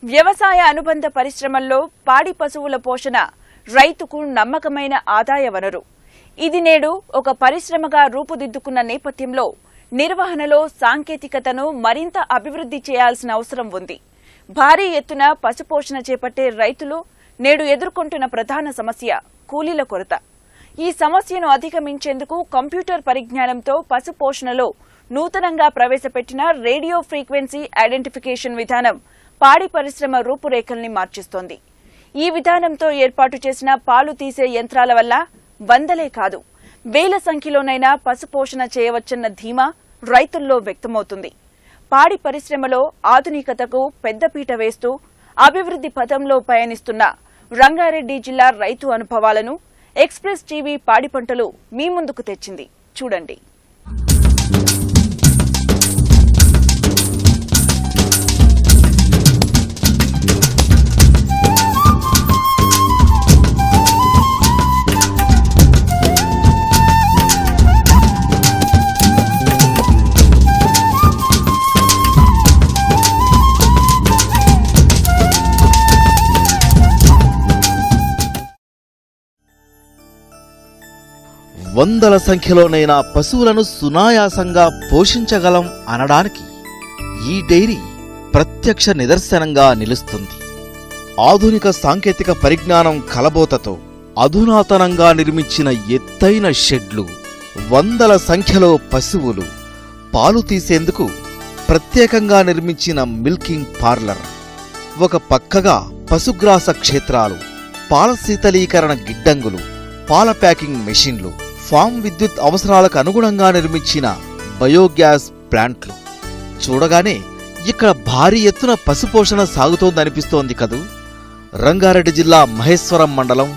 వ్యవసాయ అనుబంధ పరిశ్రమల్లో పాడి పశువుల పోషణ రైతుకు నమ్మకమైన ఆదాయ వనరు. ఇది నేడు ఒక పరిశ్రమగా రూపుదిద్దుకున్న నేపథ్యంలో నిర్వహణలో సాంకేతికతను మరింత అభివృద్ధి చేయాల్సిన అవసరం ఉంది. భారీ ఎత్తున పశుపోషణ చేపట్టే రైతులు నేడు ఎదుర్కొంటున్న ప్రధాన సమస్య కూలీల కొరత. ఈ సమస్యను అధిగమించేందుకు కంప్యూటర్ పరిజ్ఞానంతో పశుపోషణలో నూతనంగా ప్రవేశపెట్టిన రేడియో ఫ్రీక్వెన్సీ ఐడెంటిఫికేషన్ విధానం పాడి పరిశ్రమ రూపురేఖల్ని మార్చిస్తోంది. ఈ విధానంతో ఏర్పాటు చేసిన పాలు తీసే యంత్రాల వల్ల వందలే కాదు వేల సంఖ్యలోనైనా పశుపోషణ చేయవచ్చన్న ధీమా రైతుల్లో వ్యక్తమవుతుంది. పాడి పరిశ్రమలో ఆధునికతకు పెద్దపీట వేస్తూ అభివృద్ధి పథంలో పయనిస్తున్న రంగారెడ్డి జిల్లా రైతు అనుభవాలను ఎక్స్ప్రెస్ టీవీ పాడి పంటలు మీ ముందుకు తెచ్చింది. చూడండి. వందల సంఖ్యలోనైనా పశువులను సునాయాసంగా పోషించగలం అనడానికి ఈ డైరీ ప్రత్యక్ష నిదర్శనంగా నిలుస్తుంది. ఆధునిక సాంకేతిక పరిజ్ఞానం కలబోతతో అధునాతనంగా నిర్మించిన ఎత్తైన షెడ్లు, వందల సంఖ్యలో పశువులు, పాలు తీసేందుకు ప్రత్యేకంగా నిర్మించిన మిల్కింగ్ పార్లర్, ఒక పక్కగా పశుగ్రాస క్షేత్రాలు, పాల శీతలీకరణ గిడ్డంగులు, పాల ప్యాకింగ్ మెషిన్లు, ఫామ్ విద్యుత్ అవసరాలకు అనుగుణంగా నిర్మించిన బయోగ్యాస్ ప్లాంట్లు. చూడగానే ఇక్కడ భారీ ఎత్తున పశుపోషణ సాగుతోందనిపిస్తోంది కదూ. రంగారెడ్డి జిల్లా మహేశ్వరం మండలం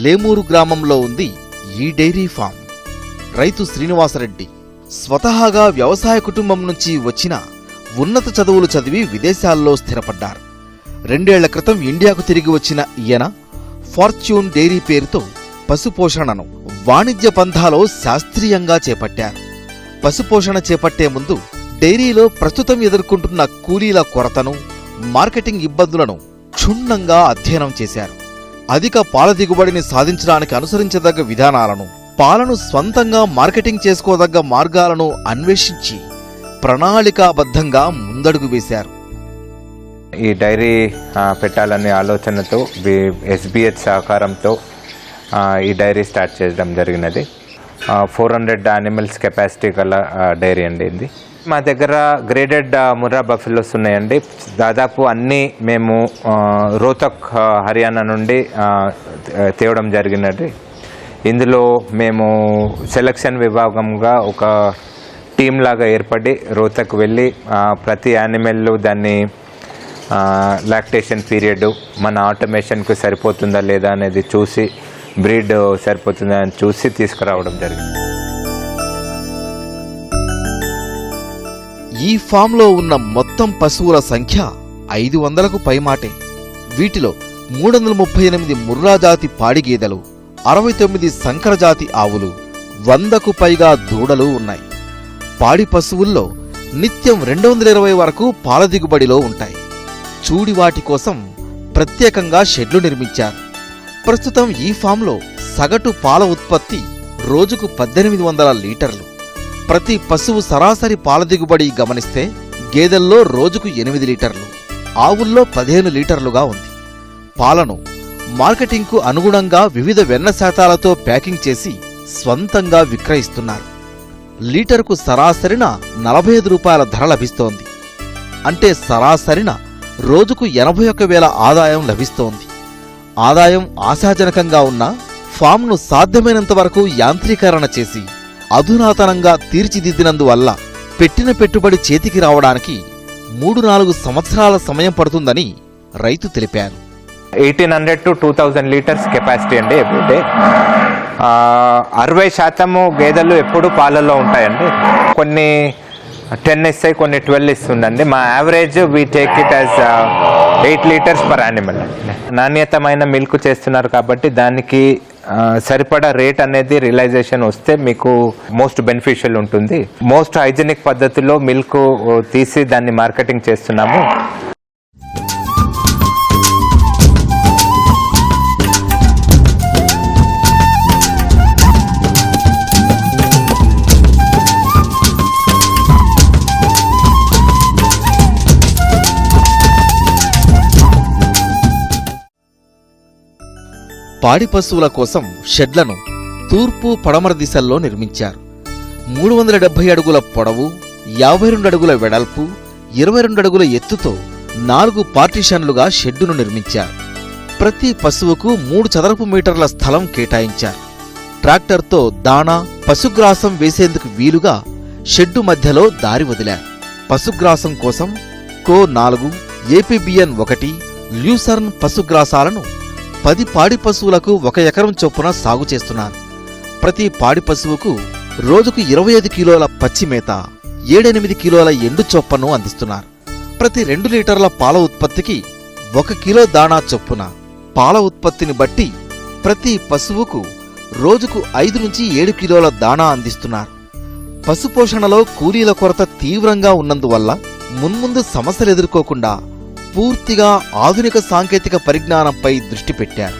లేమూరు గ్రామంలో ఉంది ఈ డైరీ ఫామ్. రైతు శ్రీనివాసరెడ్డి స్వతహాగా వ్యవసాయ కుటుంబం నుంచి వచ్చిన ఉన్నత చదువులు చదివి విదేశాల్లో స్థిరపడ్డారు. 2 ఏళ్ల క్రితం ఇండియాకు తిరిగి వచ్చిన ఈయన ఫార్చ్యూన్ డైరీ పేరుతో పశుపోషణను వాణిజ్య పంథాలో శాస్త్రీయంగా చేపట్టారు. పశుపోషణ చేపట్టే ముందు డైరీలో ప్రస్తుతం ఎదుర్కొంటున్న కూలీల కొరతను, మార్కెటింగ్ ఇబ్బందులను క్షుణ్ణంగా అధ్యయనం చేశారు. అధిక పాల దిగుబడిని సాధించడానికి అనుసరించదగ్గ విధానాలను, పాలను స్వంతంగా మార్కెటింగ్ చేసుకోదగ్గ మార్గాలను అన్వేషించి ప్రణాళికాబద్ధంగా ముందడుగు వేశారు. ఈ డైరీ పెట్టాలనే ఆలోచనతో ఎస్బిహెచ్ సహకారంతో ఈ డైరీ స్టార్ట్ చేయడం జరిగినది. 400 యానిమల్స్ కెపాసిటీ గల డైరీ అండి ఇది. మా దగ్గర గ్రేడెడ్ ముర్రా బఫెలోస్ ఉన్నాయండి. దాదాపు అన్నీ మేము రోహ్తక్ హర్యానా నుండి తేవడం జరిగినది. ఇందులో మేము సెలక్షన్ విభాగంగా ఒక టీం లాగా ఏర్పడి రోహ్తక్ వెళ్ళి ప్రతి యానిమల్ దాన్ని లాక్టేషన్ పీరియడ్ మన ఆటోమేషన్కు సరిపోతుందా లేదా అనేది చూసి, బ్రీడ్ సరిపోతుందా అని చూసి తీసుకురావడం జరిగింది. ఈ ఫామ్లో ఉన్న మొత్తం పశువుల సంఖ్య 500కు పైమాటే. వీటిలో 338 ముర్రా జాతి పాడి గేదెలు, 69 సంకర జాతి ఆవులు, 100కు పైగా దూడలు ఉన్నాయి. పాడి పశువుల్లో నిత్యం 220 వరకు పాల దిగుబడిలో ఉంటాయి. చూడి వాటి కోసం ప్రత్యేకంగా షెడ్లు నిర్మించారు. ప్రస్తుతం ఈ ఫామ్లో సగటు పాల ఉత్పత్తి రోజుకు 1800 లీటర్లు. ప్రతి పశువు సరాసరి పాల దిగుబడి గమనిస్తే గేదెల్లో రోజుకు 8 లీటర్లు, ఆవుల్లో 15 లీటర్లుగా ఉంది. పాలను మార్కెటింగ్కు అనుగుణంగా వివిధ వెన్న శాతాలతో ప్యాకింగ్ చేసి స్వంతంగా విక్రయిస్తున్నారు. లీటరుకు సరాసరిన 45 రూపాయల ధర లభిస్తోంది. అంటే సరాసరిన రోజుకు 81,000 ఆదాయం లభిస్తోంది. ఆదాయం ఆశాజనకంగా ఉన్న ఫామ్ను సాధ్యమైనంత వరకు యాంత్రీకరణ చేసి అధునాతనంగా తీర్చిదిద్దినందువల్ల పెట్టిన పెట్టుబడి చేతికి రావడానికి 3-4 సంవత్సరాల సమయం పడుతుందని రైతు తెలిపారు. 1800 to 2000 లీటర్స్ కెపాసిటీ అండి ఎవ్రీడే. 60% గేదెలు ఎప్పుడు పాలల్లో ఉంటాయండి. కొన్ని 10 ఇస్తాయి, కొన్ని 12 ఇస్తుందండి. మా average we take it as 8 litres per animal. నాణ్యతమైన మిల్క్ చేస్తున్నారు కాబట్టి దానికి సరిపడా రేట్ అనేది రియలైజేషన్ వస్తే మీకు మోస్ట్ బెనిఫిషియల్ ఉంటుంది. మోస్ట్ హైజీనిక్ పద్ధతిలో మిల్క్ తీసి దాన్ని మార్కెటింగ్ చేస్తున్నాము. పాడి పశువుల కోసం షెడ్లను తూర్పు పడమర దిశల్లో నిర్మించారు. 370 అడుగుల పొడవు, 52 అడుగుల వెడల్పు, 22 అడుగుల ఎత్తుతో 4 పార్టీషన్లుగా షెడ్డును నిర్మించారు. ప్రతి పశువుకు 3 చదరపు మీటర్ల స్థలం కేటాయించారు. ట్రాక్టర్తో దాణా, పశుగ్రాసం వేసేందుకు వీలుగా షెడ్డు మధ్యలో దారి వదిలారు. పశుగ్రాసం కోసం కో-4, ఏపీబిఎన్ 1, ల్యూసర్న్ పశుగ్రాసాలను 10 పాడి పశువులకు 1 ఎకరం చొప్పున సాగు చేస్తున్నారు. ప్రతి పాడి పశువుకు రోజుకు 25 కిలోల పచ్చి మేత, 7-8 కిలోల ఎండు చొప్పను అందిస్తున్నారు. ప్రతి 2 లీటర్ల పాల ఉత్పత్తికి 1 కిలో దాణా చొప్పున. పాల ఉత్పత్తిని బట్టి ప్రతి పశువుకు రోజుకు 5 నుంచి 7 కిలోల దాణా అందిస్తున్నారు. పశుపోషణలో కూలీల కొరత తీవ్రంగా ఉన్నందువల్ల మున్ముందు సమస్యలు ఎదుర్కోకుండా పూర్తిగా ఆధునిక సాంకేతిక పరిజ్ఞానంపై దృష్టి పెట్టారు.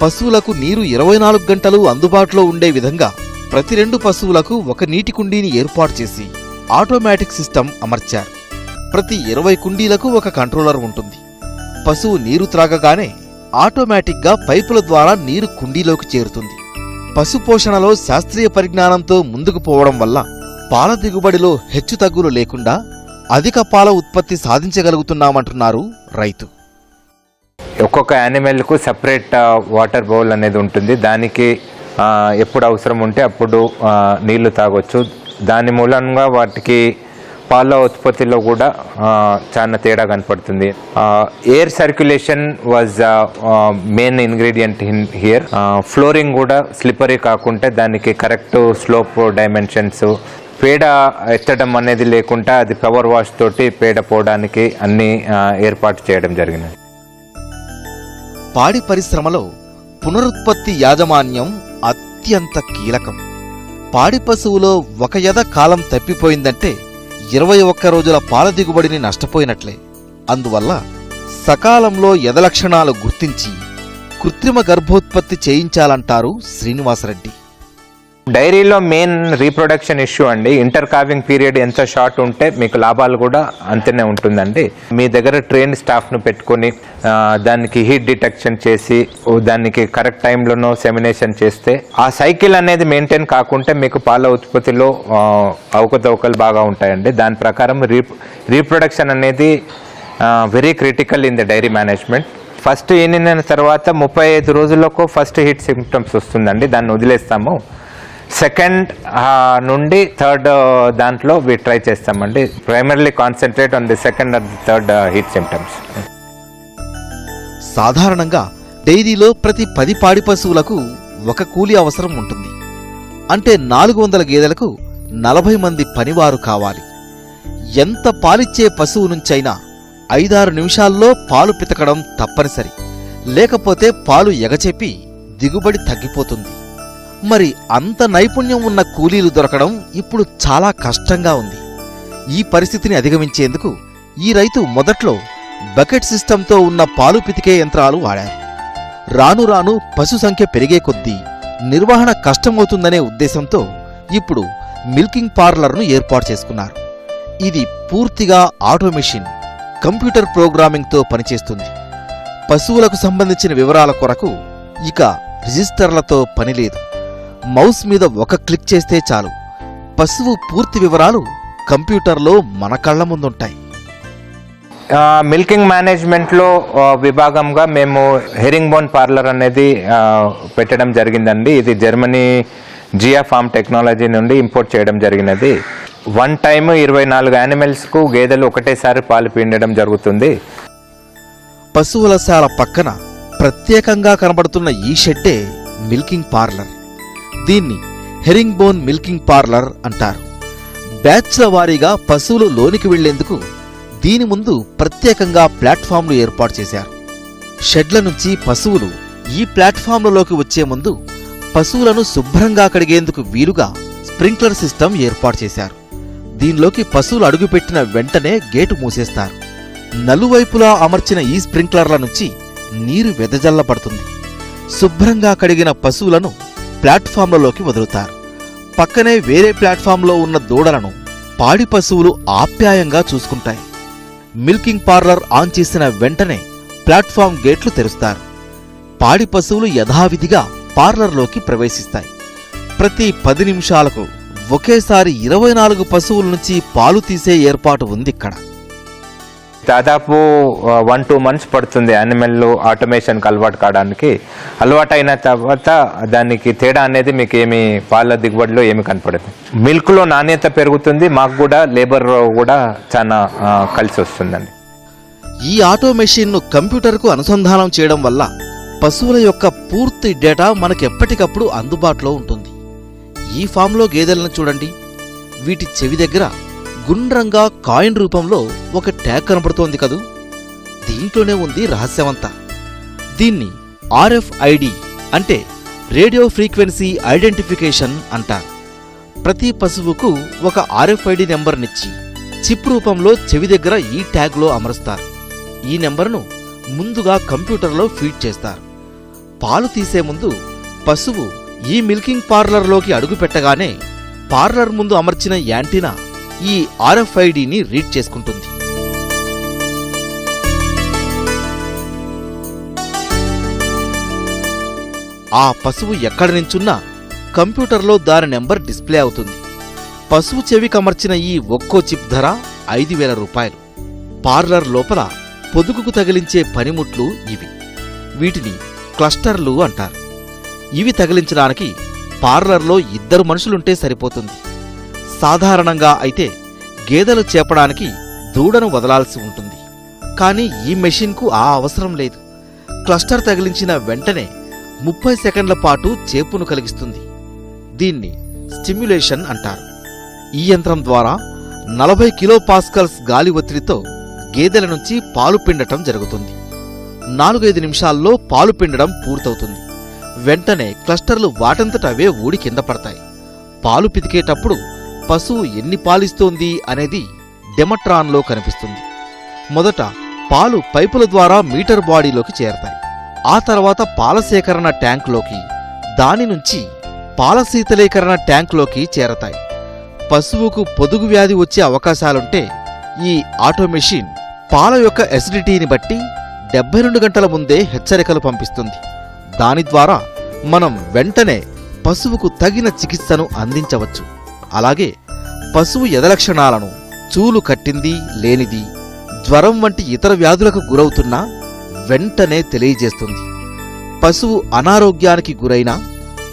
పశువులకు నీరు 24 గంటలు అందుబాటులో ఉండే విధంగా ప్రతి 2 పశువులకు 1 నీటి కుండీని ఏర్పాటు చేసి ఆటోమేటిక్ సిస్టమ్ అమర్చారు. ప్రతి 20 కుండీలకు 1 కంట్రోలర్ ఉంటుంది. పశువు నీరు త్రాగగానే ఆటోమేటిక్గా పైపుల ద్వారా నీరు కుండీలోకి చేరుతుంది. పశుపోషణలో శాస్త్రీయ పరిజ్ఞానంతో ముందుకు పోవడం వల్ల పాల దిగుబడిలో హెచ్చుతగ్గులు లేకుండా అధిక పాల ఉత్పత్తి సాధించగలుగుతున్నామంటున్నారు రైతు. ఒక్కొక్క యానిమల్కు సపరేట్ వాటర్ బౌల్ అనేది ఉంటుంది. దానికి ఎప్పుడు అవసరం ఉంటే అప్పుడు నీళ్లు తాగొచ్చు. దాని మూలంగా వాటికి పాల ఉత్పత్తిలో కూడా చాలా తేడా కనపడుతుంది. Air circulation was main ingredient here. Flooring కూడా స్లిప్పరీ కాకుండా దానికి కరెక్ట్ స్లోప్ డైమెన్షన్స్, పేడ ఎత్తడం అనేది లేకుండా అది పవర్ వాష్ తోటి పేడ పోవడానికి అన్ని ఏర్పాటు చేయడం జరిగినది. పాడి పరిశ్రమలో పునరుత్పత్తి యాజమాన్యం అత్యంత కీలకం. పాడి పశువులో 1 ఎద కాలం తప్పిపోయిందంటే 21 రోజుల పాల దిగుబడిని నష్టపోయినట్లే. అందువల్ల సకాలంలో ఎద లక్షణాలు గుర్తించి కృత్రిమ గర్భోత్పత్తి చేయించాలంటారు శ్రీనివాసరెడ్డి. డైరీలో మెయిన్ రీప్రొడక్షన్ ఇష్యూ అండి. ఇంటర్ కావింగ్ పీరియడ్ ఎంత షార్ట్ ఉంటే మీకు లాభాలు కూడా అంతనే ఉంటుందండి. మీ దగ్గర ట్రైన్ స్టాఫ్ను పెట్టుకొని దానికి హీట్ డిటెక్షన్ చేసి దానికి కరెక్ట్ టైంలోనో సెమినేషన్ చేస్తే ఆ సైకిల్ అనేది మెయింటైన్ కాకుంటే మీకు పాల ఉత్పత్తిలో అవకతవకలు బాగా ఉంటాయండి. దాని ప్రకారం రీప్రొడక్షన్ అనేది very critical in the dairy management. First ఈనిన తర్వాత 35 రోజులకు ఫస్ట్ హీట్ సిమ్టమ్స్ వస్తుందండి. దాన్ని వదిలేస్తాము. సెకండ్ నుండి థర్డ్ దాంట్లో ట్రై చేస్తామండి. Primarily concentrate on the second or the third heat symptoms. సాధారణంగా డైరీలో ప్రతి 10 పాడి పశువులకు 1 కూలీ అవసరం ఉంటుంది. అంటే 400 గేదెలకు 40 మంది పనివారు కావాలి. ఎంత పాలిచ్చే పశువు నుంచైనా 5-6 నిమిషాల్లో పాలు పితకడం తప్పనిసరి. లేకపోతే పాలు ఎగచెప్పి దిగుబడి తగ్గిపోతుంది. మరి అంత నైపుణ్యం ఉన్న కూలీలు దొరకడం ఇప్పుడు చాలా కష్టంగా ఉంది. ఈ పరిస్థితిని అధిగమించేందుకు ఈ రైతు మొదట్లో బకెట్ సిస్టంతో ఉన్న పాలు పితికే యంత్రాలు వాడారు. రాను రాను పశు సంఖ్య పెరిగే కొద్దీ నిర్వహణ కష్టమవుతుందనే ఉద్దేశంతో ఇప్పుడు మిల్కింగ్ పార్లర్ను ఏర్పాటు చేసుకున్నారు. ఇది పూర్తిగా ఆటోమేషన్, కంప్యూటర్ ప్రోగ్రామింగ్తో పనిచేస్తుంది. పశువులకు సంబంధించిన వివరాల కొరకు ఇక రిజిస్టర్లతో పనిలేదు. మౌస్ మీద 1 క్లిక్ చేస్తే చాలు పశువు పూర్తి వివరాలు కంప్యూటర్లో మన కళ్ల ముందుంటాయి. మిల్కింగ్ మేనేజ్మెంట్లో విభాగంగా మేము హెరింగ్ బోన్ పార్లర్ అనేది పెట్టడం జరిగిందండి. ఇది జర్మనీ జియా ఫార్మ్ టెక్నాలజీ నుండి ఇంపోర్ట్ చేయడం జరిగినది. 1 టైమ్ 24 యానిమల్స్కు గేదెలు ఒకటేసారి పాలు పిండడం జరుగుతుంది. పశువుల శాల పక్కన ప్రత్యేకంగా కనబడుతున్న ఈ షెడ్డే మిల్కింగ్ పార్లర్. దీన్ని హెరింగ్ బోన్ మిల్కింగ్ పార్లర్ అంటారు. బ్యాచ్ల వారీగా పశువులు లోనికి వెళ్లేందుకు దీని ముందు ప్రత్యేకంగా ప్లాట్ఫామ్లు ఏర్పాటు చేశారు. షెడ్ల నుంచి పశువులు ఈ ప్లాట్ఫామ్లలోకి వచ్చే ముందు పశువులను శుభ్రంగా కడిగేందుకు వీలుగా స్ప్రింక్లర్ సిస్టమ్ ఏర్పాటు చేశారు. దీనిలోకి పశువులు అడుగుపెట్టిన వెంటనే గేటు మూసేస్తారు. నలువైపులా అమర్చిన ఈ స్ప్రింక్లర్ల నుంచి నీరు వెదజల్లబడుతుంది. శుభ్రంగా కడిగిన పశువులను ప్లాట్ఫామ్లలోకి వదులుతారు. పక్కనే వేరే ప్లాట్ఫామ్లో ఉన్న దూడలను పాడి పశువులు ఆప్యాయంగా చూసుకుంటాయి. మిల్కింగ్ పార్లర్ ఆన్ చేసిన వెంటనే ప్లాట్ఫామ్ గేట్లు తెరుస్తారు. పాడి పశువులు యథావిధిగా పార్లర్లోకి ప్రవేశిస్తాయి. ప్రతి 10 నిమిషాలకు ఒకేసారి 24 పశువుల నుంచి పాలు తీసే ఏర్పాటు ఉందిక్కడ. దాదాపు 1-2 months పడుతుంది యానిమల్ ఆటోమేషన్కి అలవాటు కావడానికి. అలవాటు అయిన తర్వాత దానికి తేడా అనేది మీకు ఏమి పాల దిగుబడిలో ఏమి కనపడదు. మిల్క్లో నాణ్యత పెరుగుతుంది, మాకు కూడా లేబర్ కూడా చాలా కలిసి వస్తుందండి. ఈ ఆటో మెషిన్ను కంప్యూటర్కు అనుసంధానం చేయడం వల్ల పశువుల యొక్క పూర్తి డేటా మనకెప్పటికప్పుడు అందుబాటులో ఉంటుంది. ఈ ఫామ్లో గేదెలను చూడండి. వీటి చెవి దగ్గర గుండ్రంగా కాయిన్ రూపంలో ఒక ట్యాగ్ కనపడుతోంది కదూ. దీంట్లోనే ఉంది రహస్యమంతా. దీన్ని RFID అంటే రేడియో ఫ్రీక్వెన్సీ ఐడెంటిఫికేషన్ అంటారు. ప్రతి పశువుకు ఒక RFID నెంబర్నిచ్చి చిప్ రూపంలో చెవి దగ్గర ఈ ట్యాగ్లో అమరుస్తారు. ఈ నెంబర్ను ముందుగా కంప్యూటర్లో ఫీడ్ చేస్తారు. పాలు తీసే ముందు పశువు ఈ మిల్కింగ్ పార్లర్లోకి అడుగుపెట్టగానే పార్లర్ ముందు అమర్చిన యాంటీనా ఈ RFIDని రీడ్ చేసుకుంటుంది. ఆ పశువు ఎక్కడి నుంచున్నా కంప్యూటర్లో దాని నెంబర్ డిస్ప్లే అవుతుంది. పశువు చెవికమర్చిన ఈ ఒక్కో చిప్ ధర 5,000 రూపాయలు. పార్లర్ లోపల పొదుగుకు తగిలించే పనిముట్లు ఇవి. వీటిని క్లస్టర్లు అంటారు. ఇవి తగిలించడానికి పార్లర్లో 2 మనుషులుంటే సరిపోతుంది. సాధారణంగా అయితే గేదెలు చేపడానికి దూడను వదలాల్సి ఉంటుంది. కానీ ఈ మెషిన్కు ఆ అవసరం లేదు. క్లస్టర్ తగిలించిన వెంటనే 30 సెకండ్ల పాటు చేపును కలిగిస్తుంది. దీన్ని స్టిమ్యులేషన్ అంటారు. ఈ యంత్రం ద్వారా 40 కిలోపాస్కల్స్ గాలి ఒత్తిడితో గేదెల నుంచి పాలు పిండటం జరుగుతుంది. 4-5 నిమిషాల్లో పాలు పిండడం పూర్తవుతుంది. వెంటనే క్లస్టర్లు వాటంతట అవే ఊడి కింద పడతాయి. పాలు పితికేటప్పుడు పశువు ఎన్ని పాలిస్తోంది అనేది డెమట్రాన్లో కనిపిస్తుంది. మొదట పాలు పైపుల ద్వారా మీటర్ బాడీలోకి చేరతాయి. ఆ తర్వాత పాల సేకరణ ట్యాంకులోకి, దాని నుంచి పాల శీతలీకరణ ట్యాంకులోకి చేరతాయి. పశువుకు పొదుగు వ్యాధి వచ్చే అవకాశాలుంటే ఈ ఆటో మెషిన్ పాల యొక్క ఎసిడిటీని బట్టి 72 గంటల ముందే హెచ్చరికలు పంపిస్తుంది. దాని ద్వారా మనం వెంటనే పశువుకు తగిన చికిత్సను అందించవచ్చు. అలాగే పశువు ఎదలక్షణాలను, చూలు కట్టింది లేనిది, జ్వరం వంటి ఇతర వ్యాధులకు గురవుతున్నా వెంటనే తెలియజేస్తుంది. పశువు అనారోగ్యానికి గురైనా,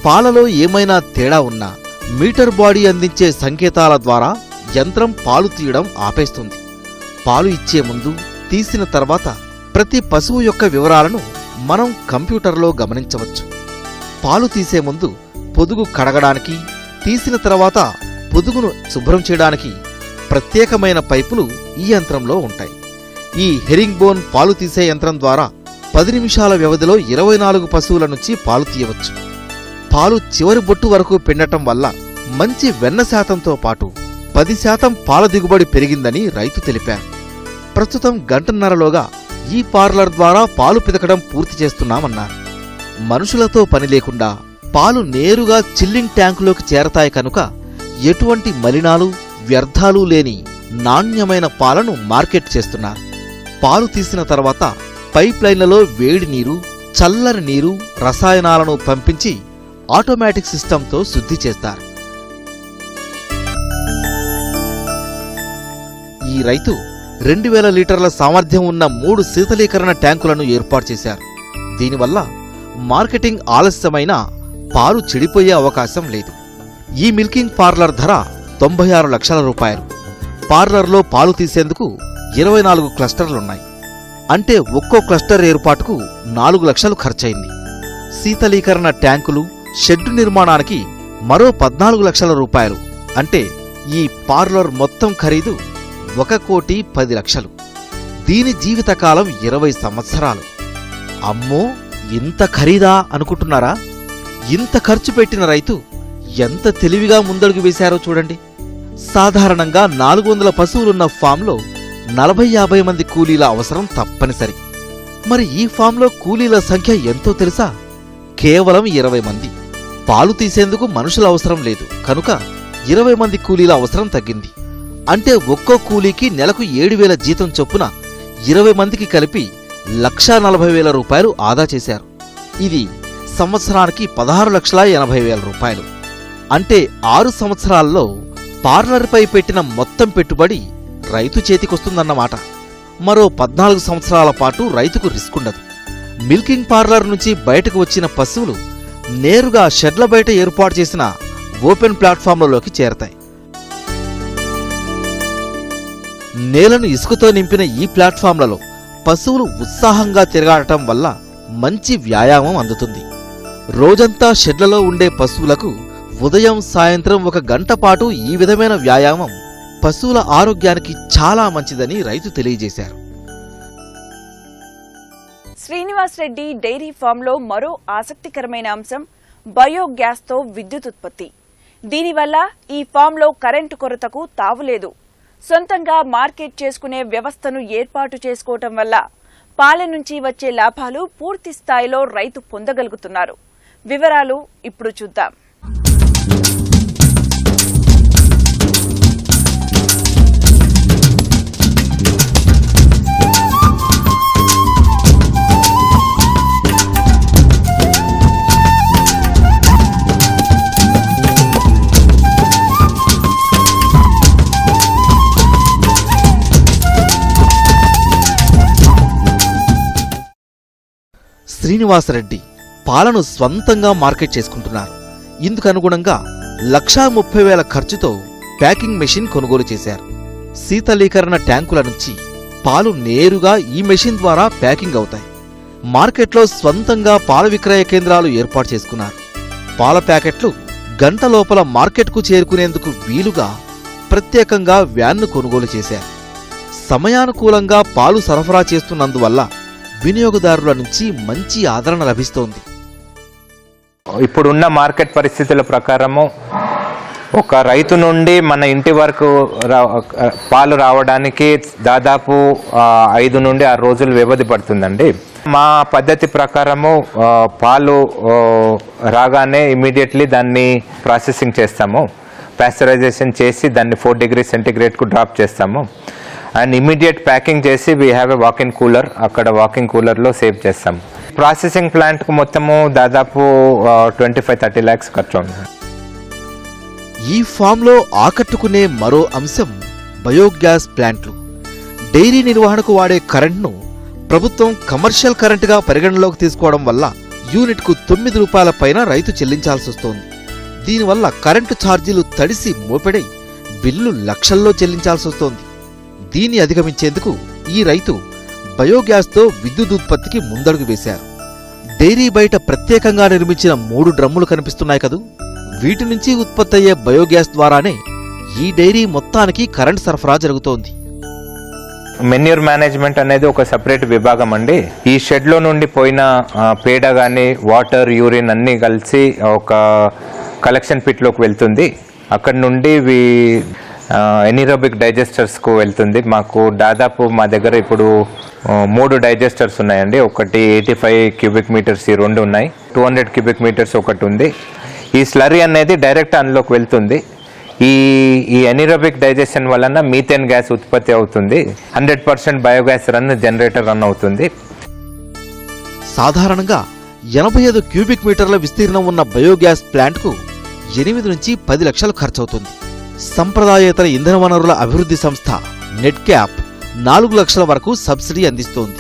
పాలలో ఏమైనా తేడా ఉన్నా మీటర్ బాడీ అందించే సంకేతాల ద్వారా యంత్రం పాలు తీయడం ఆపేస్తుంది. పాలు ఇచ్చే ముందు, తీసిన తర్వాత ప్రతి పశువు యొక్క వివరాలను మనం కంప్యూటర్లో గమనించవచ్చు. పాలు తీసే ముందు పొదుగు కడగడానికి, తీసిన తర్వాత పొదుగును శుభ్రం చేయడానికి ప్రత్యేకమైన పైపులు ఈ యంత్రంలో ఉంటాయి. ఈ హెరింగ్ బోన్ పాలు తీసే యంత్రం ద్వారా 10 నిమిషాల వ్యవధిలో 24 పశువుల నుంచి పాలు తీయవచ్చు. పాలు చివరి బొట్టు వరకు పిండటం వల్ల మంచి వెన్న శాతంతో పాటు 10% పాల దిగుబడి పెరిగిందని రైతు తెలిపారు. ప్రస్తుతం 1.5 గంటలోగా ఈ పార్లర్ ద్వారా పాలు పితకడం పూర్తి చేస్తున్నామన్నారు. మనుషులతో పని లేకుండా పాలు నేరుగా చిల్లింగ్ ట్యాంకులోకి చేరతాయి కనుక ఎటువంటి మలినాలు, వ్యర్థాలు లేని నాణ్యమైన పాలను మార్కెట్ చేస్తున్నారు. పాలు తీసిన తర్వాత పైప్ లైన్లలో వేడి నీరు, చల్లని నీరు, రసాయనాలను పంపించి ఆటోమేటిక్ సిస్టంతో శుద్ధి చేస్తారు. ఈ రైతు 2000 లీటర్ల సామర్థ్యం ఉన్న 3 శీతలీకరణ ట్యాంకులను ఏర్పాటు చేశారు. దీనివల్ల మార్కెటింగ్ ఆలస్యమైన పాలు చెడిపోయే అవకాశం లేదు. ఈ మిల్కింగ్ పార్లర్ ధర 96 లక్షల రూపాయలు. పార్లర్లో పాలు తీసేందుకు 24 క్లస్టర్లున్నాయి. అంటే ఒక్కో క్లస్టర్ ఏర్పాటుకు 4 లక్షలు ఖర్చయింది. శీతలీకరణ ట్యాంకులు, షెడ్డు నిర్మాణానికి మరో 14 లక్షల రూపాయలు, అంటే ఈ పార్లర్ మొత్తం ఖరీదు 1,10,00,000. దీని జీవితకాలం 20 సంవత్సరాలు. అమ్మో, ఇంత ఖరీదా అనుకుంటున్నారా? ఇంత ఖర్చు పెట్టిన రైతు ఎంత తెలివిగా ముందడుగు వేశారో చూడండి. సాధారణంగా 400 పశువులున్న ఫామ్లో 40-50 మంది కూలీల అవసరం తప్పనిసరి. మరి ఈ ఫామ్లో కూలీల సంఖ్య ఎంతో తెలుసా? కేవలం 20 మంది. పాలు తీసేందుకు మనుషుల అవసరం లేదు కనుక 20 మంది కూలీల అవసరం తగ్గింది. అంటే ఒక్కో కూలీకి నెలకు 7,000 జీతం చొప్పున 20 మందికి కలిపి 1,40,000 రూపాయలు ఆదా చేశారు. ఇది సంవత్సరానికి 16,80,000 రూపాయలు. అంటే 6 సంవత్సరాల్లో పార్లర్పై పెట్టిన మొత్తం పెట్టుబడి రైతు చేతికొస్తుందన్నమాట. మరో 14 సంవత్సరాల పాటు రైతుకు రిస్క్ ఉండదు. మిల్కింగ్ పార్లర్ నుంచి బయటకు వచ్చిన పశువులు నేరుగా షెడ్ల బయట ఏర్పాటు చేసిన ఓపెన్ ప్లాట్ఫామ్లలోకి చేరతాయి. నేలను ఇసుకతో నింపిన ఈ ప్లాట్ఫామ్లలో పశువులు ఉత్సాహంగా తిరగాడటం వల్ల మంచి వ్యాయామం అందుతుంది. రోజంతా షెడ్లలో ఉండే పశువులకు ఉదయం సాయంత్రం 1 గంట పాటు ఈ విధమైన వ్యాయామం పశువుల ఆరోగ్యానికి చాలా మంచిదని రైతు తెలియజేశారు. శ్రీనివాస్ రెడ్డి డైరీ ఫామ్లో మరో ఆసక్తికరమైన అంశం బయోగ్యాస్తో విద్యుత్ ఉత్పత్తి. దీనివల్ల ఈ ఫామ్లో కరెంటు కొరతకు తావులేదు. సొంతంగా మార్కెట్ చేసుకునే వ్యవస్థను ఏర్పాటు చేసుకోవటం వల్ల పాల నుంచి వచ్చే లాభాలు పూర్తి స్థాయిలో రైతు పొందగలుగుతున్నారు. వివరాలు ఇప్పుడు చూద్దాం. శ్రీనివాసరెడ్డి పాలను స్వంతంగా మార్కెట్ చేసుకుంటున్నారు. ఇందుకనుగుణంగా 1,30,000 ఖర్చుతో ప్యాకింగ్ మెషిన్ కొనుగోలు చేశారు. శీతలీకరణ ట్యాంకుల నుంచి పాలు నేరుగా ఈ మెషిన్ ద్వారా ప్యాకింగ్ అవుతాయి. మార్కెట్లో స్వంతంగా పాల విక్రయ కేంద్రాలు ఏర్పాటు చేసుకున్నారు. పాల ప్యాకెట్లు గంట లోపల మార్కెట్కు చేరుకునేందుకు వీలుగా ప్రత్యేకంగా వ్యాన్ను కొనుగోలు చేశారు. సమయానుకూలంగా పాలు సరఫరా చేస్తున్నందువల్ల వినియోగదారుల నుంచి మంచి ఆదరణ లభిస్తోంది. ఇప్పుడున్న మార్కెట్ పరిస్థితుల ప్రకారము ఒక రైతు నుండి మన ఇంటి వరకు పాలు రావడానికి దాదాపు 5 నుండి 6 రోజులు వ్యవధి పడుతుందండి. మా పద్ధతి ప్రకారము పాలు రాగానే ఇమీడియట్లీ దాన్ని ప్రాసెసింగ్ చేస్తాము. పాస్చరైజేషన్ చేసి దాన్ని 4 degrees సెంటిగ్రేడ్కు డ్రాప్ చేస్తాము. అండ్ ఇమీడియట్ ప్యాకింగ్ చేసి we have a walking cooler. అక్కడ వాకింగ్ కూలర్లో సేవ్ చేస్తాం. ప్రాసెసింగ్ ప్లాంట్కు మొత్తము దాదాపు 25-30 lakhs ఖర్చు ఉంది. ఈ ఫామ్లో ఆకట్టుకునే మరో అంశం బయోగ్యాస్ ప్లాంట్లు. డైరీ నిర్వహణకు వాడే కరెంట్ను ప్రభుత్వం కమర్షియల్ కరెంటుగా పరిగణలోకి తీసుకోవడం వల్ల యూనిట్కు 9 రూపాయల పైన రైతు చెల్లించాల్సొస్తోంది. దీనివల్ల కరెంటు ఛార్జీలు తడిసి మోపెడై బిల్లు లక్షల్లో చెల్లించాల్సొస్తోంది. దీన్ని అధిగమించేందుకు ఈ రైతు బయోగ్యాస్తో విద్యుత్ ఉత్పత్తికి ముందడుగు వేశారు. డైరీ బయట ప్రత్యేకంగా నిర్మించిన 3 డ్రమ్ములు కనిపిస్తున్నాయి కదూ, వీటి నుంచి ఉత్పత్తి అయ్యే బయోగ్యాస్ ద్వారానే ఈ డైరీ మొత్తానికి కరెంట్ సరఫరా జరుగుతోంది. మెన్యూర్ మేనేజ్మెంట్ అనేది ఒక సపరేట్ విభాగం అండి. ఈ షెడ్లో నుండి పోయిన పేడ కానీ వాటర్, యూరిన్ అన్నీ కలిసి ఒక కలెక్షన్ పిట్లోకి వెళ్తుంది. అక్కడి నుండి ఎనిరోబిక్ డైజెస్టర్స్కు వెళ్తుంది. మాకు దాదాపు మా దగ్గర ఇప్పుడు 3 డైజెస్టర్స్ ఉన్నాయండి. ఒకటి 85 cubic meters, ఈ 2 ఉన్నాయి. 200 cubic meters ఒకటి ఉంది. ఈ స్లరీ అనేది డైరెక్ట్ అందులోకి వెళ్తుంది. ఈ ఎనిరోబిక్ డైజెషన్ వలన మీథేన్ గ్యాస్ ఉత్పత్తి అవుతుంది. 100% బయోగ్యాస్ జనరేటర్ రన్ అవుతుంది. సాధారణంగా 85 క్యూబిక్ మీటర్ల విస్తీర్ణం ఉన్న బయోగ్యాస్ ప్లాంట్కు 8 నుంచి 10 లక్షలు ఖర్చవుతుంది. సంప్రదాయేతర ఇంధన వనరుల అభివృద్ధి సంస్థ నెట్క్యాప్ 4 లక్షల వరకు సబ్సిడీ అందిస్తోంది.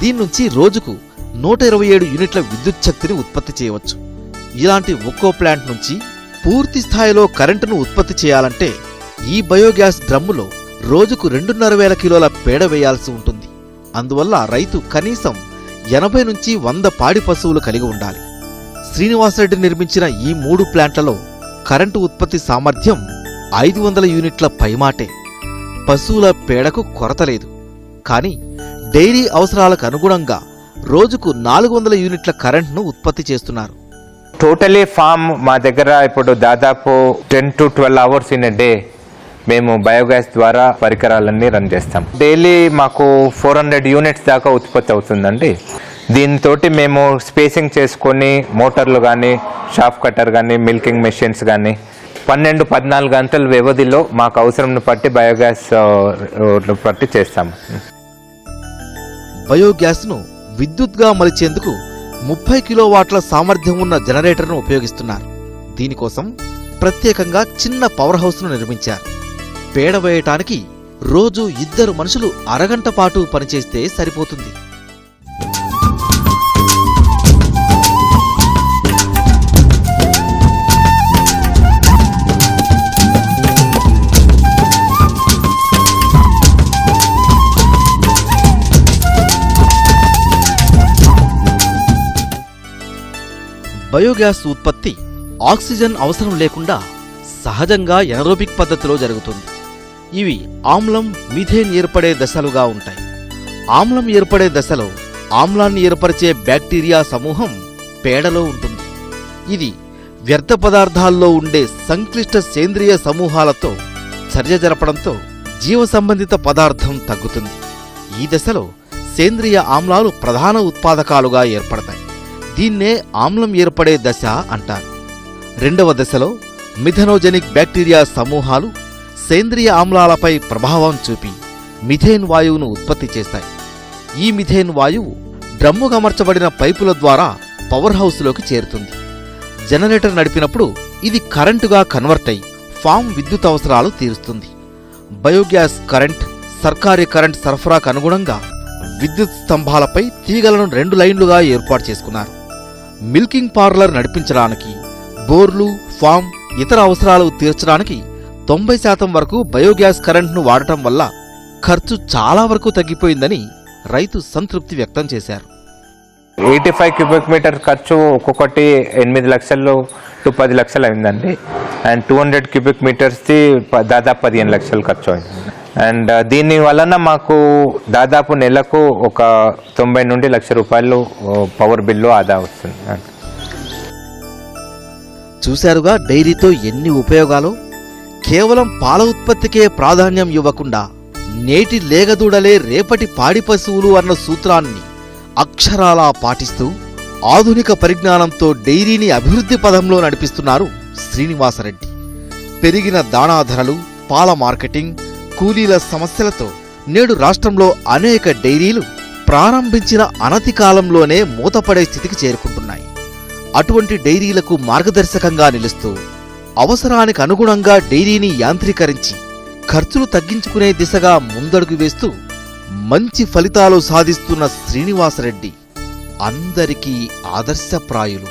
దీని నుంచి రోజుకు 127 యూనిట్ల విద్యుత్ శక్తిని ఉత్పత్తి చేయవచ్చు. ఇలాంటి ఒక్కో ప్లాంట్ నుంచి పూర్తి స్థాయిలో కరెంటును ఉత్పత్తి చేయాలంటే ఈ బయోగ్యాస్ డ్రమ్ములో రోజుకు 2,500 కిలోల పేడ వేయాల్సి ఉంటుంది. అందువల్ల రైతు కనీసం 80 నుంచి 100 పాడి పశువులు కలిగి ఉండాలి. శ్రీనివాసరెడ్డి నిర్మించిన ఈ 3 ప్లాంట్లలో కరెంటు ఉత్పత్తి సామర్థ్యం 500 యూనిట్ల పైమాటే. పశువుల పేడకు కొరత లేదు. కానీ డైరీ అవసరాలకు అనుగుణంగా రోజుకు 400 యూనిట్ల కరెంట్ను ఉత్పత్తి చేస్తున్నారు. టోటలీ ఫామ్ మా దగ్గర ఇప్పుడు దాదాపు 10 to 12 hours in a day మేము బయోగ్యాస్ ద్వారా పరికరాలన్నీ రన్ చేస్తాం. డైలీ మాకు 400 యూనిట్స్ దాకా ఉత్పత్తి అవుతుందండి. దీంతో మేము స్పేసింగ్ చేసుకొని మోటార్లు కానీ, షాఫ్ కట్టర్ కానీ, మిల్కింగ్ మెషిన్స్ కానీ 12-14 గంటల వ్యవధిలో మాకు అవసరం బట్టి బయోగ్యాస్ పట్టి చేస్తాము. బయోగ్యాస్ను విద్యుత్గా మలిచేందుకు 30 కిలోవాట్ల సామర్థ్యం ఉన్న జనరేటర్ను ఉపయోగిస్తున్నారు. దీనికోసం ప్రత్యేకంగా చిన్న పవర్ హౌస్ను నిర్మించారు. పేడ వేయటానికి రోజు 2 మనుషులు అరగంట పాటు పనిచేస్తే సరిపోతుంది. బయోగ్యాస్ ఉత్పత్తి ఆక్సిజన్ అవసరం లేకుండా సహజంగా ఎనరోబిక్ పద్ధతిలో జరుగుతుంది. ఇవి ఆమ్లం, మీథేన్ ఏర్పడే దశలుగా ఉంటాయి. ఆమ్లం ఏర్పడే దశలో ఆమ్లాన్ని ఏర్పరిచే బ్యాక్టీరియా సమూహం పేడలో ఉంటుంది. ఇది వ్యర్థ పదార్థాల్లో ఉండే సంక్లిష్ట సేంద్రియ సమూహాలతో చర్య జరపడంతో జీవ సంబంధిత పదార్థం తగ్గుతుంది. ఈ దశలో సేంద్రియ ఆమ్లాలు ప్రధాన ఉత్పాదకాలుగా ఏర్పడతాయి. దీన్నే ఆమ్లం ఏర్పడే దశ అంటారు. 2వ దశలో మిథెనోజెనిక్ బ్యాక్టీరియా సమూహాలు సేంద్రియ ఆమ్లాలపై ప్రభావం చూపి మిథేన్ వాయువును ఉత్పత్తి చేస్తాయి. ఈ మిథేన్ వాయువు డ్రమ్ముకు అమర్చబడిన పైపుల ద్వారా పవర్ హౌస్లోకి చేరుతుంది. జనరేటర్ నడిపినప్పుడు ఇది కరెంటుగా కన్వర్ట్ అయి ఫామ్ విద్యుత్ అవసరాలు తీరుస్తుంది. బయోగ్యాస్ కరెంట్ సర్కారీ కరెంట్ సరఫరాకు అనుగుణంగా విద్యుత్ స్తంభాలపై తీగలను 2 లైన్లుగా ఏర్పాటు చేసుకున్నారు. మిల్కింగ్ పార్లర్ నడిపించడానికి, బోర్లు, ఫామ్ ఇతర అవసరాలు తీర్చడానికి 90% వరకు బయోగ్యాస్ కరెంట్ను వాడటం వల్ల ఖర్చు చాలా వరకు తగ్గిపోయిందని రైతు సంతృప్తి వ్యక్తం చేశారు. 85 క్యూబిక్ మీటర్ ఖర్చు ఒక్కొక్కటి 8 లక్షలు టు 10 లక్షలు అయిందండి. అండ్ 200 క్యూబిక్ మీటర్స్ది దాదాపు 15 లక్షలు ఖర్చు అయింది. అండ్ దీని వలన మాకు దాదాపు నెలకు ఒక 90 నుండి 1,00,000 రూపాయలు పవర్ బిల్లు ఆదా వస్తుంది. చూశారుగా డైరీతో ఎన్ని ఉపయోగాలు. కేవలం పాల ఉత్పత్తికే ప్రాధాన్యం ఇవ్వకుండా నేటి లేగదూడలే రేపటి పాడి పశువులు అన్న సూత్రాన్ని అక్షరాలా పాటిస్తూ ఆధునిక పరిజ్ఞానంతో డైరీని అభివృద్ధి పదంలో నడిపిస్తున్నారు శ్రీనివాసరెడ్డి. పెరిగిన దాణా ధరలు, పాల మార్కెటింగ్, కూలీల సమస్యలతో నేడు రాష్ట్రంలో అనేక డైరీలు ప్రారంభించిన అనతి కాలంలోనే మూతపడే స్థితికి చేరుకుంటున్నాయి. అటువంటి డైరీలకు మార్గదర్శకంగా నిలుస్తూ అవసరానికి అనుగుణంగా డైరీని యాంత్రీకరించి ఖర్చులు తగ్గించుకునే దిశగా ముందడుగు వేస్తూ మంచి ఫలితాలు సాధిస్తున్న శ్రీనివాసరెడ్డి అందరికీ ఆదర్శప్రాయులు.